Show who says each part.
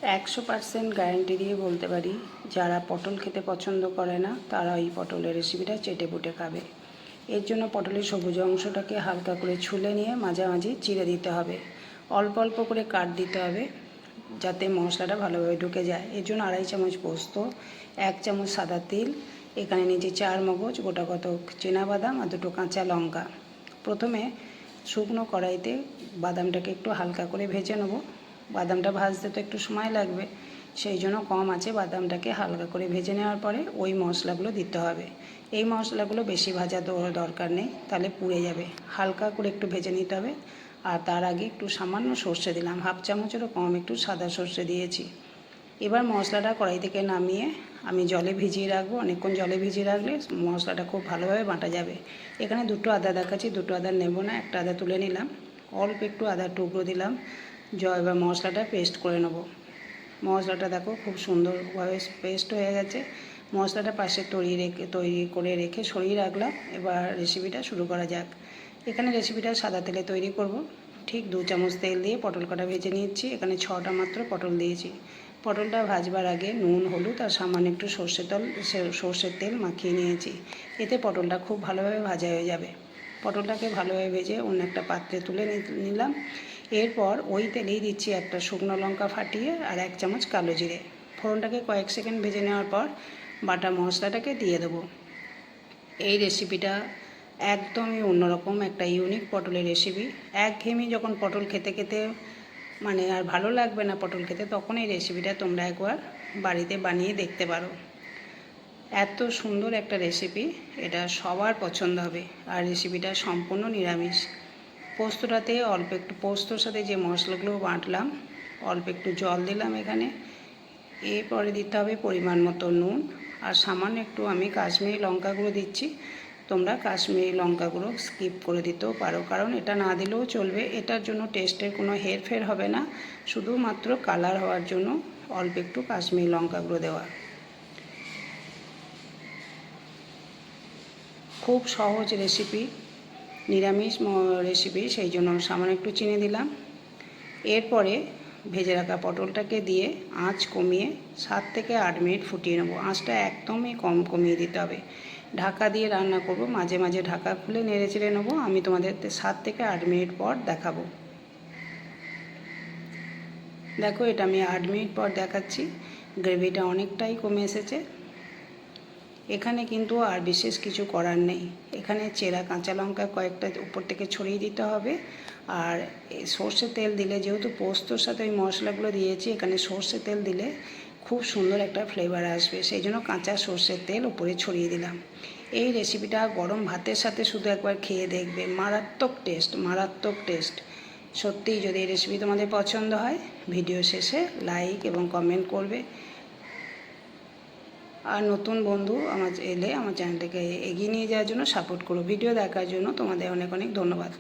Speaker 1: 100% guarantee দিয়ে বলতে পারি, যারা পটল খেতে পছন্দ করে না তারা এই পটলের রেসিপিটা চেটেপুটে খাবে। এর জন্য পটলের সবুজ অংশটাকে হালকা করে ছুলে নিয়ে মাঝামাঝি চিড়ে দিতে হবে। অল্প অল্প করে কাট দিতে হবে যাতে মশলাটা ভালোভাবে ঢুকে যায়। এর জন্য 2.5 চামচ পোস্ত, 1 চামচ সাদা তিল, এখানে নিয়েছি 4 মগজ, গোটা কতক বাদাম আর 2টো কাঁচা লঙ্কা। প্রথমে শুকনো কড়াইতে বাদামটাকে একটু হালকা করে ভেজে নেব। বাদামটা ভাজতে তো একটু সময় লাগবে, সেই জন্য কম আছে বাদামটাকে হালকা করে ভেজে নেওয়ার পরে ওই মশলাগুলো দিতে হবে। এই মশলাগুলো বেশি ভাজা দরকার নেই, তাহলে পুড়ে যাবে। হালকা করে একটু ভেজে নিতে হবে। আর তার আগে একটু সামান্য সর্ষে দিলাম, 1/2 চামচেরও কম একটু সাদা সর্ষে দিয়েছি। এবার মশলাটা কড়াই থেকে নামিয়ে আমি জলে ভিজিয়ে রাখবো। অনেকক্ষণ জলে ভিজিয়ে রাখলে মশলাটা খুব ভালোভাবে বাটা যাবে। এখানে 2টো আদা দেখাচ্ছি, 2টো আদা নেব না, একটা আদা তুলে নিলাম, অল্প একটু আদার টুকরো দিলাম। এবার মশলাটা পেস্ট করে নেব। মশলাটা দেখো খুব সুন্দরভাবে পেস্ট হয়ে গেছে। মশলাটা পাশে তৈরি করে রেখে সরিয়ে রাখলাম। এবার রেসিপিটা শুরু করা যাক। এখানে রেসিপিটা সাদা তেলে তৈরি করব। ঠিক 2 চামচ তেল দিয়ে পটল কটা ভেজে নিচ্ছি। এখানে 6টা মাত্র পটল দিয়েছি। পটলটা ভাজবার আগে নুন, হলুদ আর সামান্য একটু সর্ষের তেল মাখিয়ে নিয়েছি। এতে পটলটা খুব ভালোভাবে ভাজা হয়ে যাবে। পটলটাকে ভালোভাবে ভেজে অন্য একটা পাত্রে তুলে নিলাম। এরপর ওই তেলেই দিচ্ছি একটা শুকনো লঙ্কা ফাটিয়ে আর 1 চামচ কালো জিরে। ফোড়নটাকে কয়েক সেকেন্ড ভেজে নেওয়ার পর বাটা মশলাটাকে দিয়ে দেবো। এই রেসিপিটা একদমই অন্যরকম একটা ইউনিক পটলের রেসিপি। একঘেয়েমি যখন পটল খেতে খেতে মানে আর ভালো লাগবে না পটল খেতে, তখন এই রেসিপিটা তোমরা একবার বাড়িতে বানিয়ে দেখতে পারো। এত সুন্দর একটা রেসিপি, এটা সবার পছন্দ হবে। আর রেসিপিটা সম্পূর্ণ নিরামিষ। পোস্তটাতে অল্প একটু, পোস্তর সাথে যে মশলাগুলো বাটলাম অল্প একটু জল দিলাম এখানে। এরপরে দিতে হবে পরিমাণ মতো নুন আর সামান্য একটু আমি কাশ্মীরি লঙ্কা গুঁড়ো দিচ্ছি। তোমরা কাশ্মীরি লঙ্কা গুঁড়ো স্কিপ করে দিতেও পারো, কারণ এটা না দিলেও চলবে। এটার জন্য টেস্টের কোনো হেরফের হবে না, শুধুমাত্র কালার হওয়ার জন্য অল্প একটু কাশ্মীরি লঙ্কা গুঁড়ো দেওয়া। খুব সহজ রেসিপি, নিরামিষ রেসিপি, সেই জন্য সামান্য একটু চিনি দিলাম। এরপরে ভেজে রাখা পটলটাকে দিয়ে আঁচ কমিয়ে 7 থেকে 8 মিনিট ফুটিয়ে নেবো। আঁচটা একদমই কমিয়ে দিতে হবে। ঢাকা দিয়ে রান্না করব, মাঝে মাঝে ঢাকা খুলে নেড়ে চেড়ে নেবো। আমি তোমাদের 7 থেকে 8 মিনিট পর দেখাবো। দেখো, এটা আমি 8 মিনিট পর দেখাচ্ছি। গ্রেভিটা অনেকটাই কমে এসেছে। এখানে কিন্তু আর বিশেষ কিছু করার নেই। এখানে চেরা কাঁচা লঙ্কা কয়েকটা উপর থেকে ছড়িয়ে দিতে হবে। আর সর্ষের তেল দিলে, যেহেতু পোস্তর সাথে ওই মশলাগুলো দিয়েছি, এখানে সর্ষের তেল দিলে খুব সুন্দর একটা ফ্লেভার আসবে, সেই জন্য কাঁচা সর্ষের তেল উপরে ছড়িয়ে দিলাম। এই রেসিপিটা গরম ভাতের সাথে শুধু একবার খেয়ে দেখবে, মারাত্মক টেস্ট, মারাত্মক টেস্ট। সত্যিই যদি এই রেসিপি তোমাদের পছন্দ হয়, ভিডিও শেষে লাইক এবং কমেন্ট করবে। আর নতুন বন্ধু এলে আমার চ্যানেলটাকে এগিয়ে নিয়ে যাওয়ার জন্য সাপোর্ট করো। ভিডিও দেখার জন্য তোমাদের অনেক অনেক ধন্যবাদ।